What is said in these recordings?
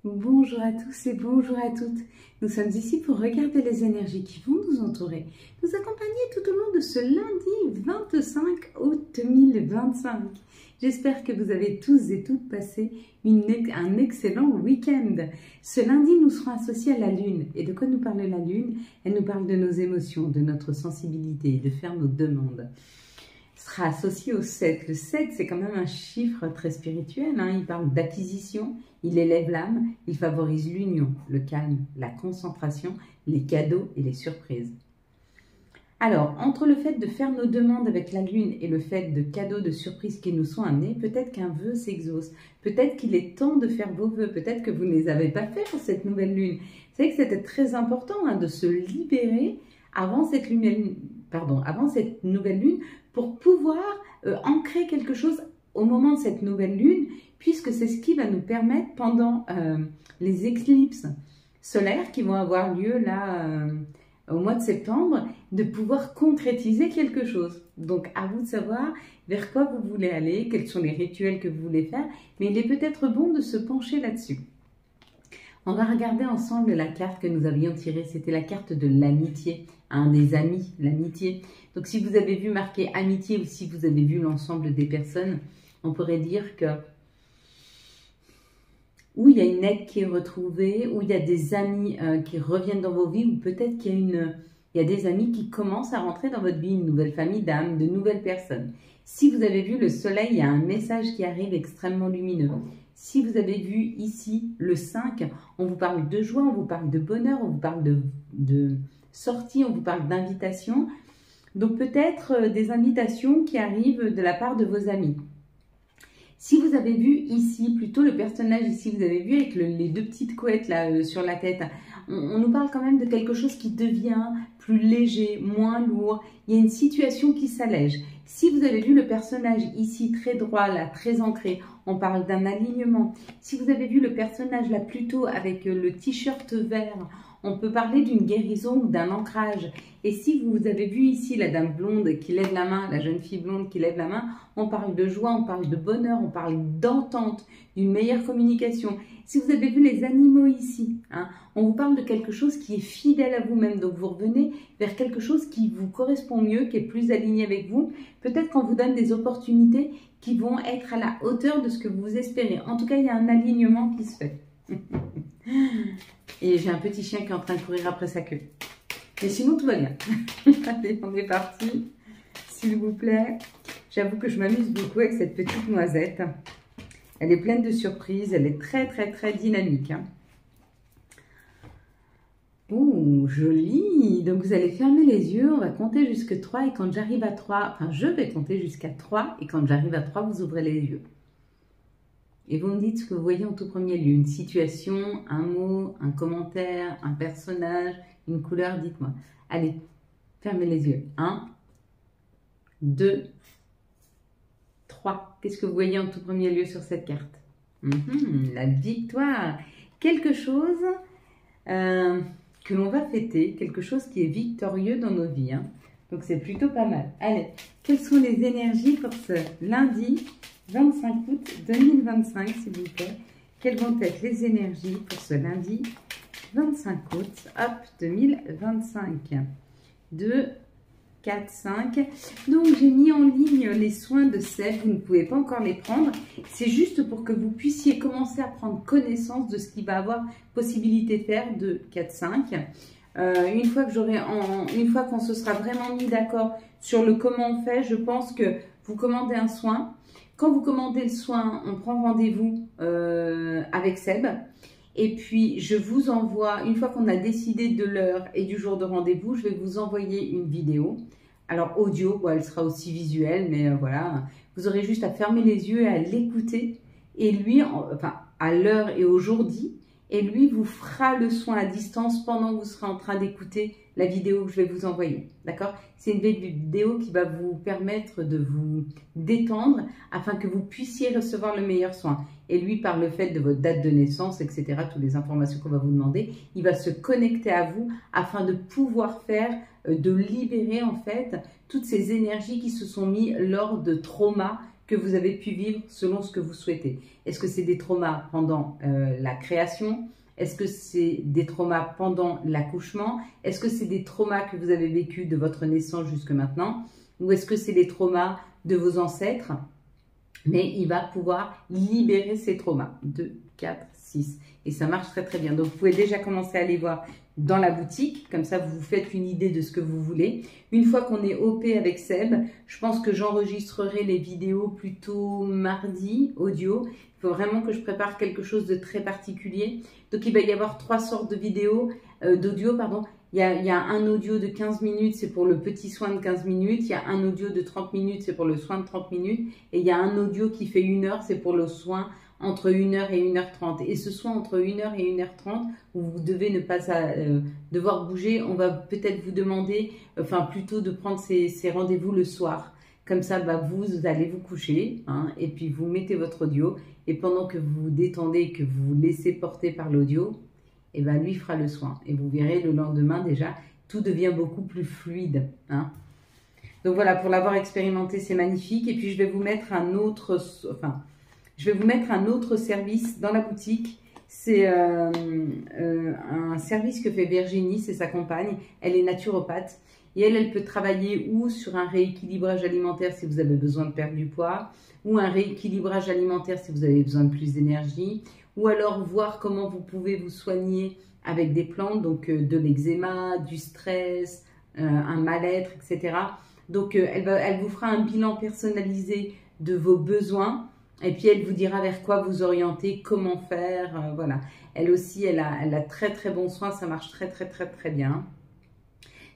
Bonjour à tous et bonjour à toutes. Nous sommes ici pour regarder les énergies qui vont nous entourer, nous accompagner tout au long de ce lundi 25 août 2025. J'espère que vous avez tous et toutes passé un excellent week-end. Ce lundi, nous serons associés à la Lune. Et de quoi nous parle la Lune? Elle nous parle de nos émotions, de notre sensibilité, de faire nos demandes. Sera associé au 7. Le 7, c'est quand même un chiffre très spirituel. Il parle d'acquisition, il élève l'âme, il favorise l'union, le calme, la concentration, les cadeaux et les surprises. Alors, entre le fait de faire nos demandes avec la Lune et le fait de cadeaux, de surprises qui nous sont amenés, peut-être qu'un vœu s'exauce. Peut-être qu'il est temps de faire vos vœux. Peut-être que vous ne les avez pas faits pour cette nouvelle Lune. Vous savez que c'était très important de se libérer avant cette nouvelle Lune pour pouvoir ancrer quelque chose au moment de cette nouvelle Lune, puisque c'est ce qui va nous permettre pendant les éclipses solaires qui vont avoir lieu là au mois de septembre, de pouvoir concrétiser quelque chose. Donc à vous de savoir vers quoi vous voulez aller, quels sont les rituels que vous voulez faire, mais il est peut-être bon de se pencher là-dessus. On va regarder ensemble la carte que nous avions tirée. C'était la carte de l'amitié, des amis, l'amitié. Donc si vous avez vu marqué amitié ou si vous avez vu l'ensemble des personnes, on pourrait dire que où il y a une aide qui est retrouvée, où il y a des amis qui reviennent dans vos vies, ou peut-être qu'il y a des amis qui commencent à rentrer dans votre vie, une nouvelle famille d'âmes, de nouvelles personnes. Si vous avez vu le soleil, il y a un message qui arrive extrêmement lumineux. Si vous avez vu ici le 5, on vous parle de joie, on vous parle de bonheur, on vous parle de sortie, on vous parle d'invitation. Donc peut-être des invitations qui arrivent de la part de vos amis. Si vous avez vu ici, plutôt le personnage ici, vous avez vu avec les deux petites couettes là sur la tête, on nous parle quand même de quelque chose qui devient plus léger, moins lourd. Il y a une situation qui s'allège. Si vous avez vu le personnage ici très droit, là, très ancré, on parle d'un alignement. Si vous avez vu le personnage là plutôt avec le t-shirt vert, on peut parler d'une guérison ou d'un ancrage. Et si vous avez vu ici la dame blonde qui lève la main, la jeune fille blonde qui lève la main, on parle de joie, on parle de bonheur, on parle d'entente, d'une meilleure communication. Si vous avez vu les animaux ici, on vous parle de quelque chose qui est fidèle à vous-même. Donc vous revenez vers quelque chose qui vous correspond mieux, qui est plus aligné avec vous. Peut-être qu'on vous donne des opportunités qui vont être à la hauteur de ce que vous espérez. En tout cas, il y a un alignement qui se fait. Et j'ai un petit chien qui est en train de courir après sa queue. Mais sinon, tout va bien. Allez, on est parti. S'il vous plaît. J'avoue que je m'amuse beaucoup avec cette petite noisette. Elle est pleine de surprises. Elle est très, très, très dynamique. Oh, joli. Donc, vous allez fermer les yeux. On va compter jusqu'à 3. Et quand j'arrive à 3, enfin, je vais compter jusqu'à 3. Et quand j'arrive à 3, vous ouvrez les yeux. Et vous me dites ce que vous voyez en tout premier lieu. Une situation, un mot, un commentaire, un personnage, une couleur, dites-moi. Allez, fermez les yeux. 1, 2, 3. Qu'est-ce que vous voyez en tout premier lieu sur cette carte? La victoire. Quelque chose que l'on va fêter, quelque chose qui est victorieux dans nos vies. Donc c'est plutôt pas mal. Allez, quelles sont les énergies pour ce lundi 25 août 2025, s'il vous plaît? Quelles vont être les énergies pour ce lundi 25 août, hop, 2025? 2, 4, 5. Donc, j'ai mis en ligne les soins de sel. Vous ne pouvez pas encore les prendre. C'est juste pour que vous puissiez commencer à prendre connaissance de ce qu'il va avoir possibilité de faire. 2, 4, 5. Une fois qu'on se sera vraiment mis d'accord sur le comment on fait, je pense que vous commandez un soin. Quand vous commandez le soin, on prend rendez-vous avec Seb. Et puis, je vous envoie, une fois qu'on a décidé de l'heure et du jour de rendez-vous, je vais vous envoyer une vidéo. Alors, audio, elle sera aussi visuelle, mais voilà. Vous aurez juste à fermer les yeux et à l'écouter. Et lui, enfin, à l'heure et au jour dit, et lui vous fera le soin à distance pendant que vous serez en train d'écouter la vidéo que je vais vous envoyer. D'accord? C'est une vidéo qui va vous permettre de vous détendre afin que vous puissiez recevoir le meilleur soin. Et lui, par le fait de votre date de naissance, etc., toutes les informations qu'on va vous demander, il va se connecter à vous afin de pouvoir faire, de libérer en fait toutes ces énergies qui se sont mises lors de traumas que vous avez pu vivre selon ce que vous souhaitez. Est-ce que c'est des traumas pendant la création? Est-ce que c'est des traumas pendant l'accouchement? Est-ce que c'est des traumas que vous avez vécus de votre naissance jusque maintenant? Ou est-ce que c'est des traumas de vos ancêtres? Mais il va pouvoir libérer ces traumas. 2, 4, 6. Et ça marche très très bien. Donc vous pouvez déjà commencer à aller voir dans la boutique. Comme ça, vous vous faites une idée de ce que vous voulez. Une fois qu'on est OP avec Seb, je pense que j'enregistrerai les vidéos plutôt mardi, audio. Il faut vraiment que je prépare quelque chose de très particulier. Donc il va y avoir 3 sortes de vidéos, d'audio, pardon. Il y a un audio de 15 minutes, c'est pour le petit soin de 15 minutes. Il y a un audio de 30 minutes, c'est pour le soin de 30 minutes. Et il y a un audio qui fait 1 heure, c'est pour le soin entre 1 heure et 1h30. Et ce soin entre 1 heure et 1h30, où vous devez ne pas devoir bouger, on va peut-être vous demander, enfin plutôt de prendre ces rendez-vous le soir. Comme ça, vous allez vous coucher, hein, et puis vous mettez votre audio. Et pendant que vous vous détendez, que vous vous laissez porter par l'audio, et lui fera le soin. Et vous verrez le lendemain déjà, tout devient beaucoup plus fluide. Hein. Donc voilà, pour l'avoir expérimenté, c'est magnifique. Et puis je vais vous mettre un autre, service dans la boutique. C'est un service que fait Virginie, c'est sa compagne. Elle est naturopathe. Et elle peut travailler ou sur un rééquilibrage alimentaire si vous avez besoin de perdre du poids, ou un rééquilibrage alimentaire si vous avez besoin de plus d'énergie, ou alors voir comment vous pouvez vous soigner avec des plantes, donc de l'eczéma, du stress, un mal-être, etc. Donc elle vous fera un bilan personnalisé de vos besoins, et puis elle vous dira vers quoi vous orienter, comment faire, voilà. Elle aussi, elle a très très bons soins, ça marche très très très très bien.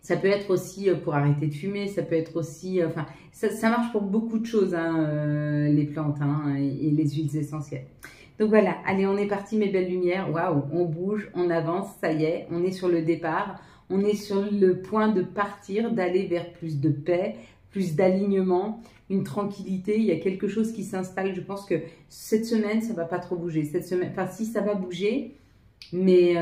Ça peut être aussi pour arrêter de fumer, ça peut être aussi, enfin, ça marche pour beaucoup de choses, hein, les plantes, hein, et les huiles essentielles. Donc voilà, allez, on est parti mes belles lumières. Waouh, on bouge, on avance, ça y est, on est sur le départ. On est sur le point de partir, d'aller vers plus de paix, plus d'alignement, une tranquillité. Il y a quelque chose qui s'installe. Je pense que cette semaine, ça ne va pas trop bouger. Cette semaine, enfin si, ça va bouger, mais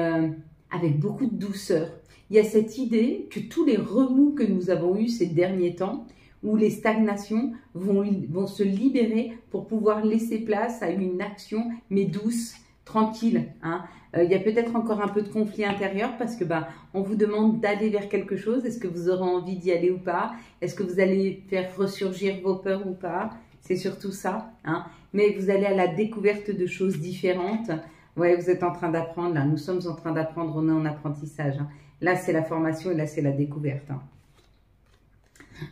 avec beaucoup de douceur. Il y a cette idée que tous les remous que nous avons eus ces derniers temps, où les stagnations vont se libérer pour pouvoir laisser place à une action, mais douce, tranquille. Hein. Il y a peut-être encore un peu de conflit intérieur parce que on vous demande d'aller vers quelque chose. Est-ce que vous aurez envie d'y aller ou pas? Est-ce que vous allez faire ressurgir vos peurs ou pas? C'est surtout ça. Hein. Mais vous allez à la découverte de choses différentes. Ouais, vous êtes en train d'apprendre, là. Nous sommes en train d'apprendre, on est en apprentissage. Hein. Là, c'est la formation et là, c'est la découverte. Hein.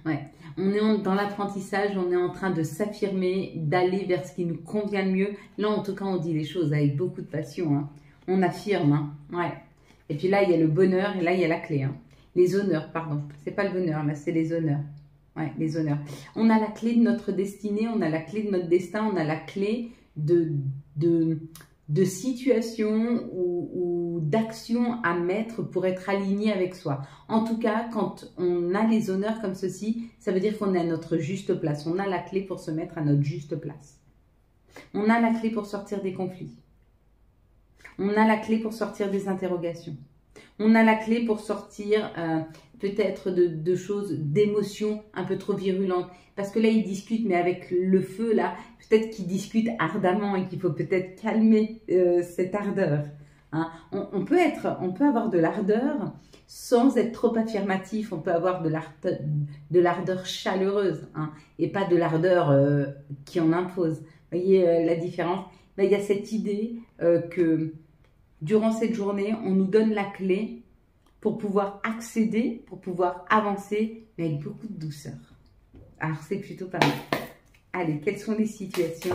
Ouais. On est dans l'apprentissage, on est en train de s'affirmer, d'aller vers ce qui nous convient le mieux. Là, en tout cas, on dit les choses avec beaucoup de passion. Hein. On affirme. Hein. Ouais. Et puis là, il y a le bonheur et là, il y a la clé. Hein. Les honneurs, pardon. C'est pas le bonheur, là, c'est les honneurs. Ouais, les honneurs. On a la clé de notre destinée, on a la clé de notre destin, on a la clé de situation ou d'action à mettre pour être aligné avec soi. En tout cas, quand on a les honneurs comme ceci, ça veut dire qu'on est à notre juste place. On a la clé pour se mettre à notre juste place. On a la clé pour sortir des conflits. On a la clé pour sortir des interrogations. On a la clé pour sortir peut-être de choses, d'émotions un peu trop virulentes. Parce que là, ils discutent, mais avec le feu, là, peut-être qu'ils discutent ardemment et qu'il faut peut-être calmer cette ardeur. Hein. On peut avoir de l'ardeur sans être trop affirmatif. On peut avoir de l'ardeur chaleureuse, hein, et pas de l'ardeur qui en impose. Vous voyez la différence? Il y a cette idée que durant cette journée, on nous donne la clé pour pouvoir accéder, pour pouvoir avancer, mais avec beaucoup de douceur. Alors, c'est plutôt pas mal. Allez, quelles sont les situations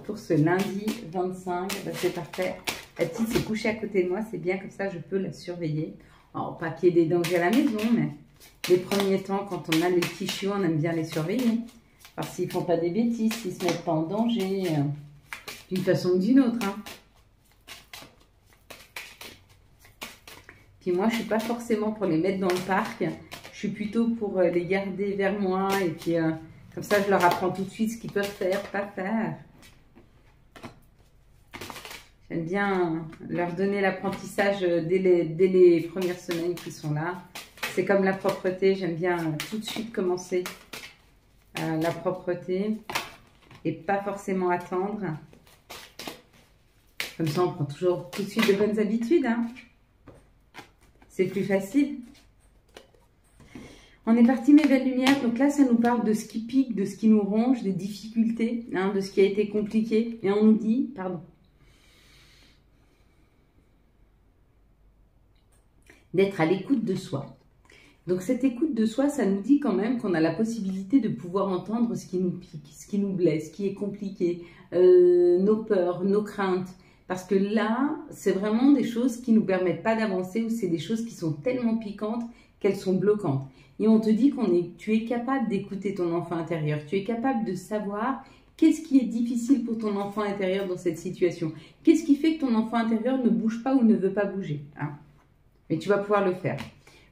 pour ce lundi 25? C'est parfait. La petite s'est couchée à côté de moi, c'est bien, comme ça, je peux la surveiller. Alors, pas qu'il y ait des dangers à la maison, mais les premiers temps, quand on a les petits chiots, on aime bien les surveiller. Parce qu'ils ne font pas des bêtises, s'ils ne se mettent pas en danger, d'une façon ou d'une autre. Hein. Puis moi, je ne suis pas forcément pour les mettre dans le parc. Je suis plutôt pour les garder vers moi. Et puis, comme ça, je leur apprends tout de suite ce qu'ils peuvent faire, pas faire. J'aime bien leur donner l'apprentissage dès les premières semaines qui sont là. C'est comme la propreté. J'aime bien tout de suite commencer la propreté. et pas forcément attendre. Comme ça, on prend toujours tout de suite de bonnes habitudes. Hein. C'est plus facile. On est parti, mes belles lumières. Donc là, ça nous parle de ce qui pique, de ce qui nous ronge, des difficultés, hein, de ce qui a été compliqué. Et on nous dit, pardon, d'être à l'écoute de soi. Donc cette écoute de soi, ça nous dit quand même qu'on a la possibilité de pouvoir entendre ce qui nous pique, ce qui nous blesse, ce qui est compliqué, nos peurs, nos craintes. Parce que là, c'est vraiment des choses qui ne nous permettent pas d'avancer ou c'est des choses qui sont tellement piquantes qu'elles sont bloquantes. Et on te dit tu es capable d'écouter ton enfant intérieur, tu es capable de savoir qu'est-ce qui est difficile pour ton enfant intérieur dans cette situation. Qu'est-ce qui fait que ton enfant intérieur ne bouge pas ou ne veut pas bouger, hein? Mais tu vas pouvoir le faire.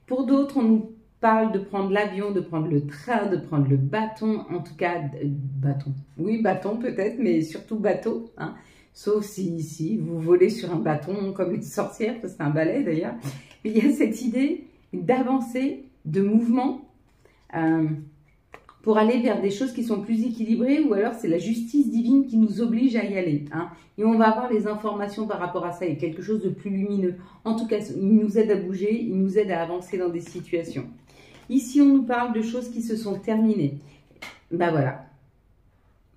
Pour d'autres, on nous parle de prendre l'avion, de prendre le train, de prendre le bâton, en tout cas, bâton. Oui, bâton peut-être, mais surtout bateau, hein. Sauf si vous volez sur un bâton comme une sorcière, c'est un balai d'ailleurs. Mais il y a cette idée d'avancer, de mouvement, pour aller vers des choses qui sont plus équilibrées, ou alors c'est la justice divine qui nous oblige à y aller. Hein. Et on va avoir les informations par rapport à ça, il y a quelque chose de plus lumineux. En tout cas, il nous aide à bouger, il nous aide à avancer dans des situations. Ici, on nous parle de choses qui se sont terminées. Ben voilà,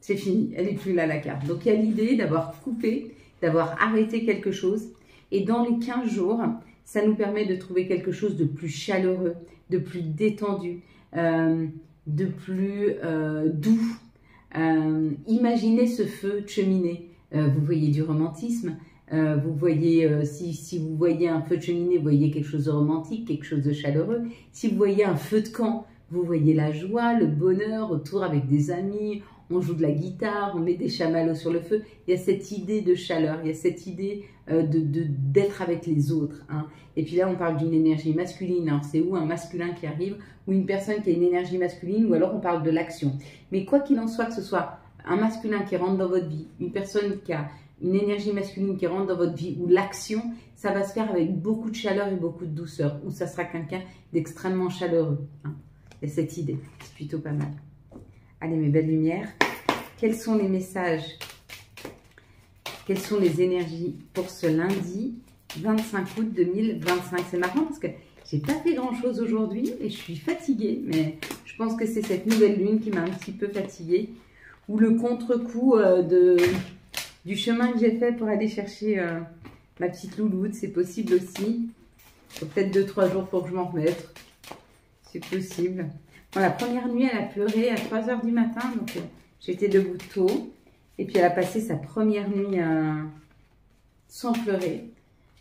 c'est fini, elle n'est plus là la carte. Donc il y a l'idée d'avoir coupé, d'avoir arrêté quelque chose. Et dans les 15 jours, ça nous permet de trouver quelque chose de plus chaleureux, de plus détendu, de plus doux. Imaginez ce feu de cheminée. Vous voyez du romantisme. Vous voyez, si vous voyez un feu de cheminée, vous voyez quelque chose de romantique, quelque chose de chaleureux. Si vous voyez un feu de camp, vous voyez la joie, le bonheur, autour avec des amis, on joue de la guitare, on met des chamallows sur le feu. Il y a cette idée de chaleur, il y a cette idée d'être avec les autres. Hein. Et puis là, on parle d'une énergie masculine. Alors, c'est ou un masculin qui arrive, ou une personne qui a une énergie masculine, ou alors on parle de l'action. Mais quoi qu'il en soit, que ce soit un masculin qui rentre dans votre vie, une personne qui a une énergie masculine qui rentre dans votre vie, ou l'action, ça va se faire avec beaucoup de chaleur et beaucoup de douceur, ou ça sera quelqu'un d'extrêmement chaleureux. Hein. Il y a cette idée, c'est plutôt pas mal. Allez, mes belles lumières, quels sont les messages? Quelles sont les énergies pour ce lundi 25 août 2025? C'est marrant parce que j'ai pas fait grand chose aujourd'hui et je suis fatiguée, mais je pense que c'est cette nouvelle lune qui m'a un petit peu fatiguée, ou le contre-coup du chemin que j'ai fait pour aller chercher ma petite louloute, c'est possible aussi. Il faut peut-être 2-3 jours pour que je m'en remette, c'est possible. Bon, la première nuit, elle a pleuré à 3 h du matin, donc j'étais debout tôt. Et puis, elle a passé sa première nuit sans pleurer.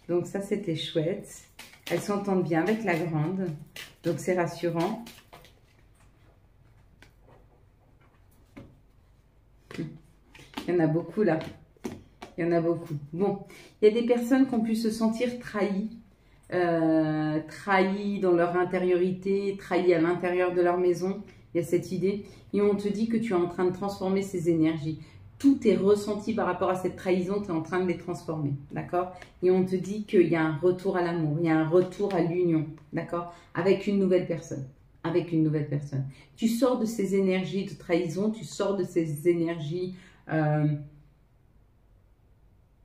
Donc, ça, c'était chouette. Elles s'entendent bien avec la grande. Donc, c'est rassurant. Il y en a beaucoup, là. Il y en a beaucoup. Bon, il y a des personnes qui ont pu se sentir trahies. Trahis dans leur intériorité, trahis à l'intérieur de leur maison. Il y a cette idée. Et on te dit que tu es en train de transformer ces énergies. Tout est ressenti par rapport à cette trahison, tu es en train de les transformer, d'accord? Et on te dit qu'il y a un retour à l'amour, il y a un retour à l'union, d'accord? Avec une nouvelle personne, avec une nouvelle personne. Tu sors de ces énergies de trahison, tu sors de ces énergies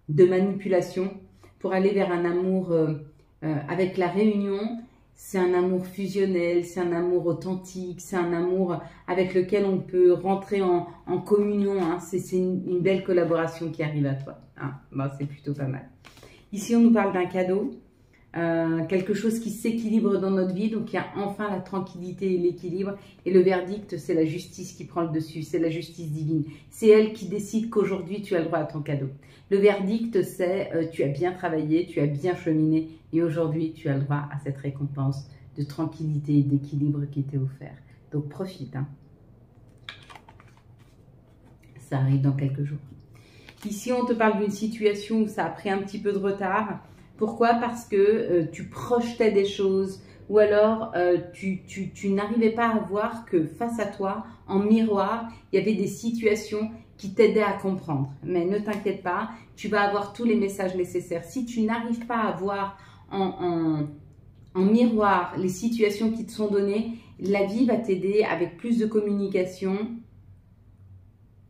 de manipulation pour aller vers un amour avec la réunion. C'est un amour fusionnel, c'est un amour authentique, c'est un amour avec lequel on peut rentrer en communion. Hein. C'est une belle collaboration qui arrive à toi. Hein. Bon, c'est plutôt pas mal. Ici, on nous parle d'un cadeau, quelque chose qui s'équilibre dans notre vie. Donc, il y a enfin la tranquillité et l'équilibre. Et le verdict, c'est la justice qui prend le dessus. C'est la justice divine. C'est elle qui décide qu'aujourd'hui, tu as le droit à ton cadeau. Le verdict, c'est tu as bien travaillé, tu as bien cheminé. Et aujourd'hui, tu as le droit à cette récompense de tranquillité et d'équilibre qui t'est offert. Donc, profite. Hein. Ça arrive dans quelques jours. Ici, on te parle d'une situation où ça a pris un petit peu de retard. Pourquoi? Parce que tu projetais des choses ou alors tu n'arrivais pas à voir que face à toi, en miroir, il y avait des situations qui t'aidaient à comprendre. Mais ne t'inquiète pas, tu vas avoir tous les messages nécessaires. Si tu n'arrives pas à voir en miroir les situations qui te sont données, la vie va t'aider avec plus de communication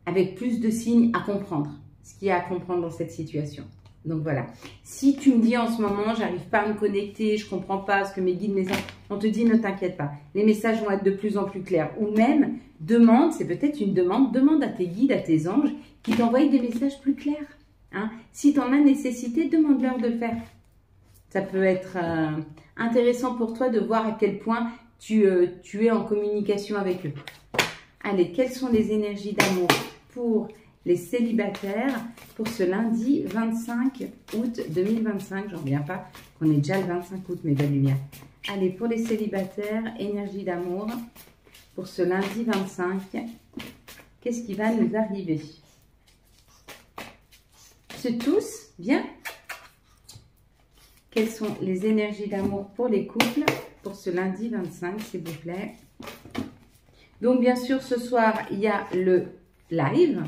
avec plus de signes à comprendre, ce qu'il y a à comprendre dans cette situation. Donc voilà, si tu me dis en ce moment, j'arrive pas à me connecter, je comprends pas ce que mes guides, on te dit ne t'inquiète pas, les messages vont être de plus en plus clairs. Ou même, demande, c'est peut-être une demande, demande à tes guides, à tes anges, qui t'envoient des messages plus clairs. Hein. Si tu en as nécessité, demande-leur de le faire. Ça peut être intéressant pour toi de voir à quel point tu es en communication avec eux. Allez, quelles sont les énergies d'amour pour les célibataires pour ce lundi 25 août 2025. J'en reviens pas qu'on est déjà le 25 août, mes belles lumières. Allez, pour les célibataires, énergie d'amour pour ce lundi 25. Qu'est-ce qui va nous arriver? C'est tous, bien. Quelles sont les énergies d'amour pour les couples pour ce lundi 25, s'il vous plaît? Donc, bien sûr, ce soir, il y a le live.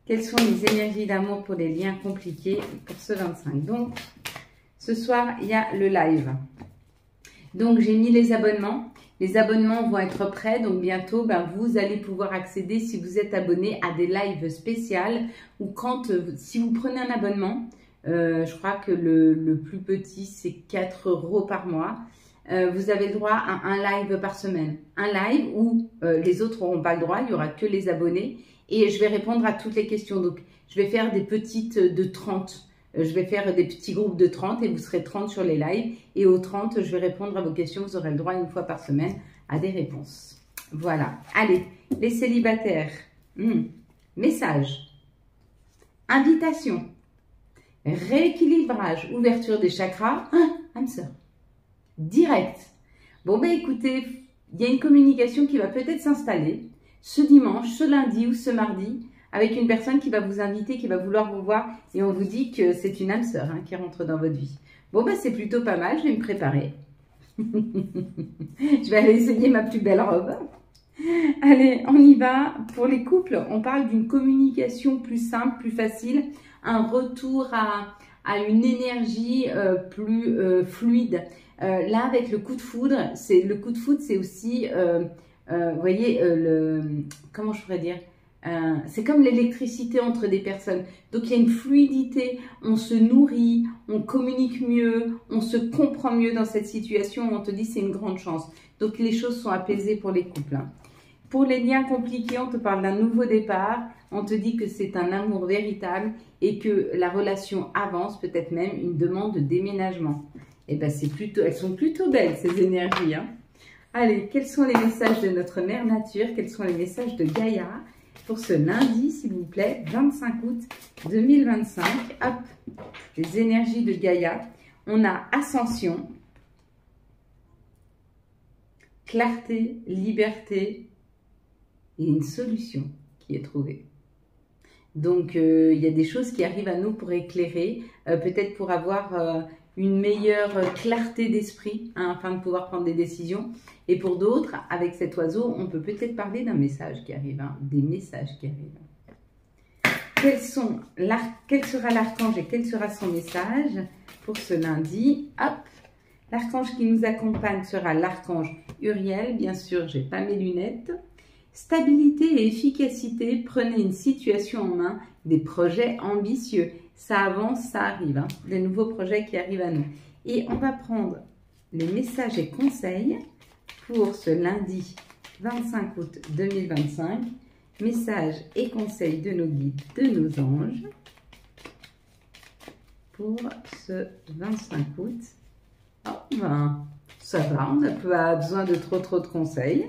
Quelles sont les énergies d'amour pour les liens compliqués pour ce 25? Donc, ce soir, il y a le live. Donc, j'ai mis les abonnements. Les abonnements vont être prêts. Donc, bientôt, vous allez pouvoir accéder, si vous êtes abonné, à des lives spéciales. Ou si vous prenez un abonnement, je crois que le plus petit, c'est 4 € par mois. Vous avez le droit à un live par semaine. Un live où les autres n'auront pas le droit. Il n'y aura que les abonnés. Et je vais répondre à toutes les questions. Donc, je vais faire des petites de 30. Je vais faire des petits groupes de 30 et vous serez 30 sur les lives. Et aux 30, je vais répondre à vos questions. Vous aurez le droit une fois par semaine à des réponses. Voilà. Allez, les célibataires. Message. Invitation. Rééquilibrage. Ouverture des chakras. Âme sœur. Direct. Bon, écoutez, il y a une communication qui va peut-être s'installer ce dimanche, ce lundi ou ce mardi, avec une personne qui va vous inviter, qui va vouloir vous voir, et on vous dit que c'est une âme sœur qui rentre dans votre vie. Bon, c'est plutôt pas mal, je vais me préparer. Je vais aller essayer ma plus belle robe. Allez, on y va. Pour les couples, on parle d'une communication plus simple, plus facile, un retour à une énergie plus fluide. Là, avec le coup de foudre, c'est aussi... vous voyez, comment je pourrais dire, c'est comme l'électricité entre des personnes. Donc, il y a une fluidité, on se nourrit, on communique mieux, on se comprend mieux dans cette situation. On te dit c'est une grande chance. Donc, les choses sont apaisées pour les couples. Pour les liens compliqués, on te parle d'un nouveau départ. On te dit que c'est un amour véritable et que la relation avance, peut-être même une demande de déménagement. Et elles sont plutôt belles, ces énergies, Allez, quels sont les messages de notre mère nature? Quels sont les messages de Gaïa pour ce lundi, s'il vous plaît, 25 août 2025? Hop, les énergies de Gaïa. On a ascension, clarté, liberté et une solution qui est trouvée. Donc, il y a des choses qui arrivent à nous pour éclairer, peut-être pour avoir... une meilleure clarté d'esprit afin de pouvoir prendre des décisions. Et pour d'autres, avec cet oiseau, on peut peut-être parler d'un message qui arrive, des messages qui arrivent. Quel sera l'archange et quel sera son message pour ce lundi? Hop, l'archange qui nous accompagne sera l'archange Uriel. Bien sûr, j'ai pas mes lunettes. Stabilité et efficacité, prenez une situation en main, des projets ambitieux. Ça avance, ça arrive, des nouveaux projets qui arrivent à nous. Et on va prendre les messages et conseils pour ce lundi 25 août 2025. Messages et conseils de nos guides, de nos anges pour ce 25 août. Oh, ça va, on n'a pas besoin de trop de conseils.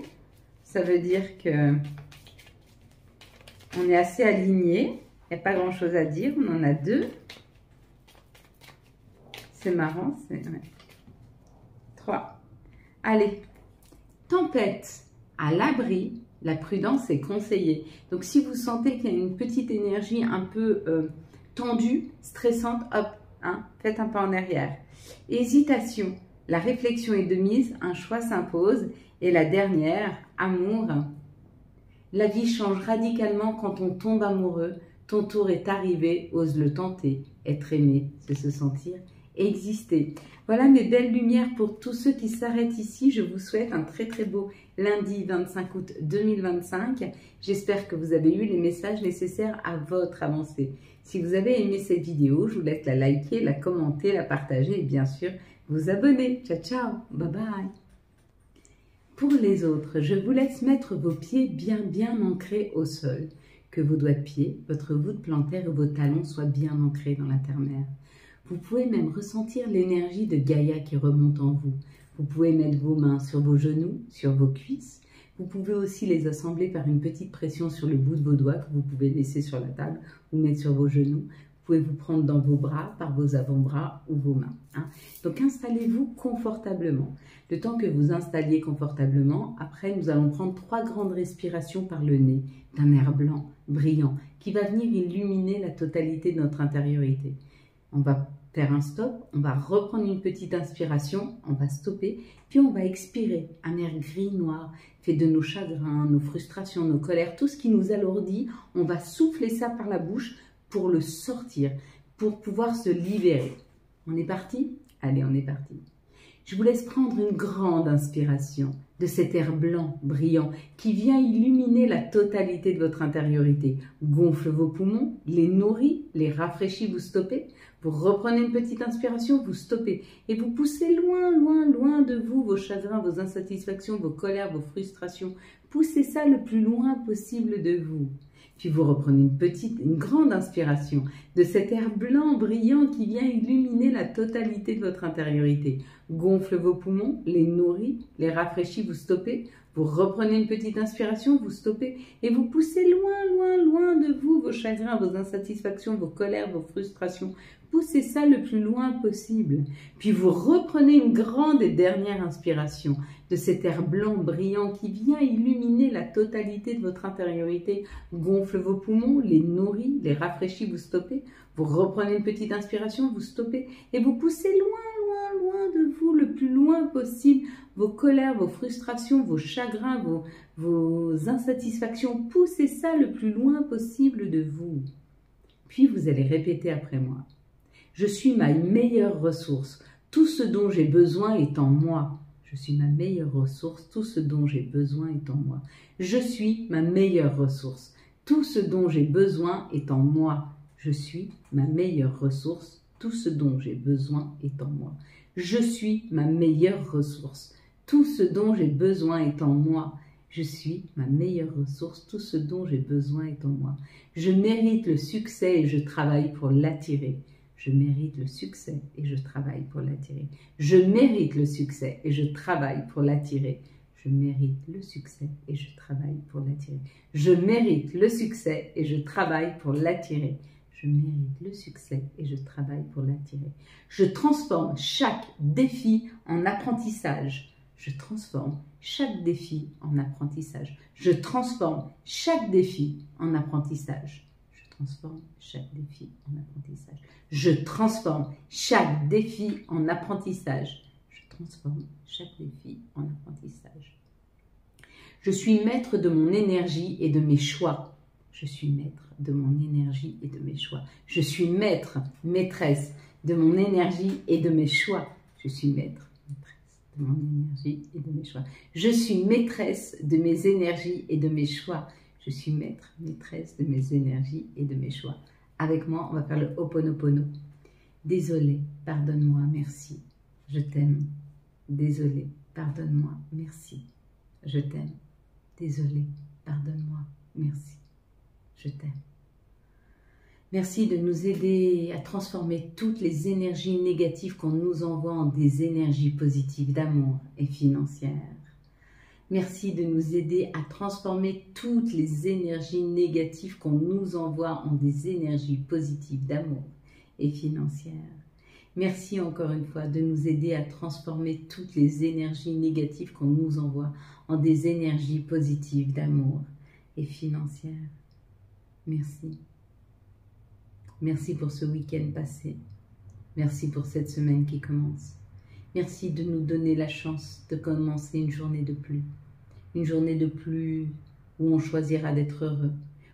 Ça veut dire que on est assez alignés. Il n'y a pas grand chose à dire, on en a 2. C'est marrant, c'est 3. Allez, tempête à l'abri, la prudence est conseillée. Donc si vous sentez qu'il y a une petite énergie un peu tendue, stressante, hop, faites un pas en arrière. Hésitation, la réflexion est de mise, un choix s'impose. Et la dernière, amour. La vie change radicalement quand on tombe amoureux. Ton tour est arrivé, ose le tenter. Être aimé, c'est se sentir exister. Voilà mes belles lumières pour tous ceux qui s'arrêtent ici. Je vous souhaite un très très beau lundi 25 août 2025. J'espère que vous avez eu les messages nécessaires à votre avancée. Si vous avez aimé cette vidéo, je vous laisse la liker, la commenter, la partager et bien sûr vous abonner. Ciao ciao, bye bye. Pour les autres, je vous laisse mettre vos pieds bien ancrés au sol. Que vos doigts de pied, votre voûte plantaire et vos talons soient bien ancrés dans la terre-mère. Vous pouvez même ressentir l'énergie de Gaïa qui remonte en vous. Vous pouvez mettre vos mains sur vos genoux, sur vos cuisses. Vous pouvez aussi les assembler par une petite pression sur le bout de vos doigts que vous pouvez laisser sur la table ou mettre sur vos genoux. Vous pouvez vous prendre dans vos bras, par vos avant-bras ou vos mains. Donc installez-vous confortablement. Le temps que vous installiez confortablement, après nous allons prendre 3 grandes respirations par le nez d'un air blanc, brillant, qui va venir illuminer la totalité de notre intériorité. On va faire un stop, on va reprendre une petite inspiration, on va stopper, puis on va expirer un air gris-noir, fait de nos chagrins, nos frustrations, nos colères, tout ce qui nous alourdit, on va souffler ça par la bouche pour le sortir, pour pouvoir se libérer. On est parti? Allez, on est parti. Je vous laisse prendre une grande inspiration de cet air blanc, brillant, qui vient illuminer la totalité de votre intériorité. Gonfle vos poumons, les nourrit, les rafraîchit, vous stoppez. Vous reprenez une petite inspiration, vous stoppez. Et vous poussez loin de vous vos chagrins, vos insatisfactions, vos colères, vos frustrations. Poussez ça le plus loin possible de vous. Puis vous reprenez une grande inspiration de cet air blanc brillant qui vient illuminer la totalité de votre intériorité. Gonfle vos poumons, les nourrit, les rafraîchit, vous stoppez. Vous reprenez une petite inspiration, vous stoppez et vous poussez loin de vous vos chagrins, vos insatisfactions, vos colères, vos frustrations. Poussez ça le plus loin possible. Puis vous reprenez une grande et dernière inspiration de cet air blanc brillant qui vient illuminer la totalité de votre intériorité. Gonfle vos poumons, les nourrit, les rafraîchit, vous stoppez. Vous reprenez une petite inspiration, vous stoppez et vous poussez loin de vous le plus loin possible vos colères, vos frustrations, vos chagrins, vos insatisfactions. Poussez ça le plus loin possible de vous. Puis vous allez répéter après moi. Je suis ma meilleure ressource. Tout ce dont j'ai besoin est en moi. Je suis ma meilleure ressource. Tout ce dont j'ai besoin est en moi. Je suis ma meilleure ressource. Tout ce dont j'ai besoin est en moi. Je suis ma meilleure ressource. Tout ce dont j'ai besoin est en moi. Je suis ma meilleure ressource. Tout ce dont j'ai besoin est en moi. Je suis ma meilleure ressource. Tout ce dont j'ai besoin est en moi. Je mérite le succès et je travaille pour l'attirer. Je mérite le succès et je travaille pour l'attirer. Je mérite le succès et je travaille pour l'attirer. Je mérite le succès et je travaille pour l'attirer. Je mérite le succès et je travaille pour l'attirer. Je mérite le succès et je travaille pour l'attirer. Je transforme chaque défi en apprentissage. Je transforme chaque défi en apprentissage. Je transforme chaque défi en apprentissage. Je transforme chaque défi en apprentissage. Je transforme chaque défi en apprentissage. Je transforme chaque défi en apprentissage. Je suis maître de mon énergie et de mes choix. Je suis maître de mon énergie et de mes choix. Je suis maître, maîtresse de mon énergie et de mes choix. Je suis maître, maîtresse de mon énergie et de mes choix. Je suis maîtresse de mes énergies et de mes choix. Je suis maître, maîtresse de mes énergies et de mes choix. Avec moi, on va faire le Ho'oponopono. Désolé, pardonne-moi, merci. Je t'aime. Désolé, pardonne-moi, merci. Je t'aime. Désolé, pardonne-moi, merci. Je t'aime. Merci de nous aider à transformer toutes les énergies négatives qu'on nous envoie en des énergies positives d'amour et financières. Merci de nous aider à transformer toutes les énergies négatives qu'on nous envoie en des énergies positives d'amour et financières. Merci encore une fois de nous aider à transformer toutes les énergies négatives qu'on nous envoie en des énergies positives d'amour et financières. Merci. Merci pour ce week-end passé. Merci pour cette semaine qui commence. Merci de nous donner la chance de commencer une journée de plus. Une journée de plus où on choisira d'être heureux,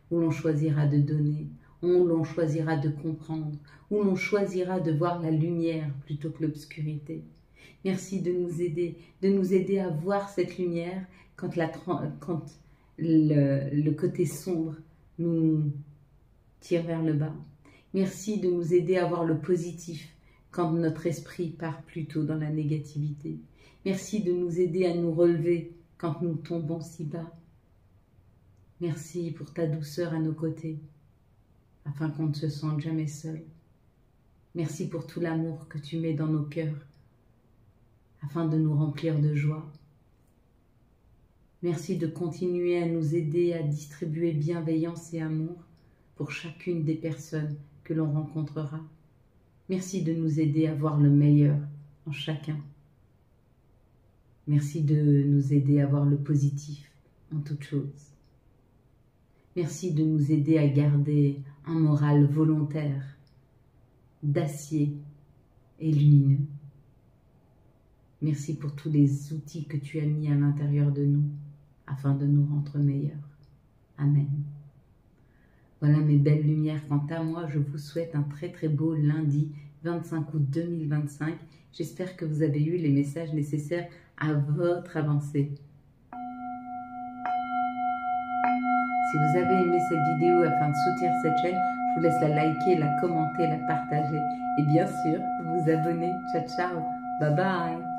où l'on choisira de donner, où l'on choisira de comprendre, où l'on choisira de voir la lumière plutôt que l'obscurité. Merci de nous aider à voir cette lumière quand le côté sombre nous tire vers le bas. Merci de nous aider à voir le positif quand notre esprit part plutôt dans la négativité. Merci de nous aider à nous relever quand nous tombons si bas. Merci pour ta douceur à nos côtés, afin qu'on ne se sente jamais seul. Merci pour tout l'amour que tu mets dans nos cœurs, afin de nous remplir de joie. Merci de continuer à nous aider à distribuer bienveillance et amour pour chacune des personnes que l'on rencontrera. Merci de nous aider à voir le meilleur en chacun. Merci de nous aider à voir le positif en toute chose. Merci de nous aider à garder un moral volontaire, d'acier et lumineux. Merci pour tous les outils que tu as mis à l'intérieur de nous, afin de nous rendre meilleurs. Amen. Voilà mes belles lumières. Quant à moi, je vous souhaite un très très beau lundi 25 août 2025. J'espère que vous avez eu les messages nécessaires à votre avancée. Si vous avez aimé cette vidéo afin de soutenir cette chaîne, je vous laisse la liker, la commenter, la partager et bien sûr vous abonner. Ciao ciao, bye bye.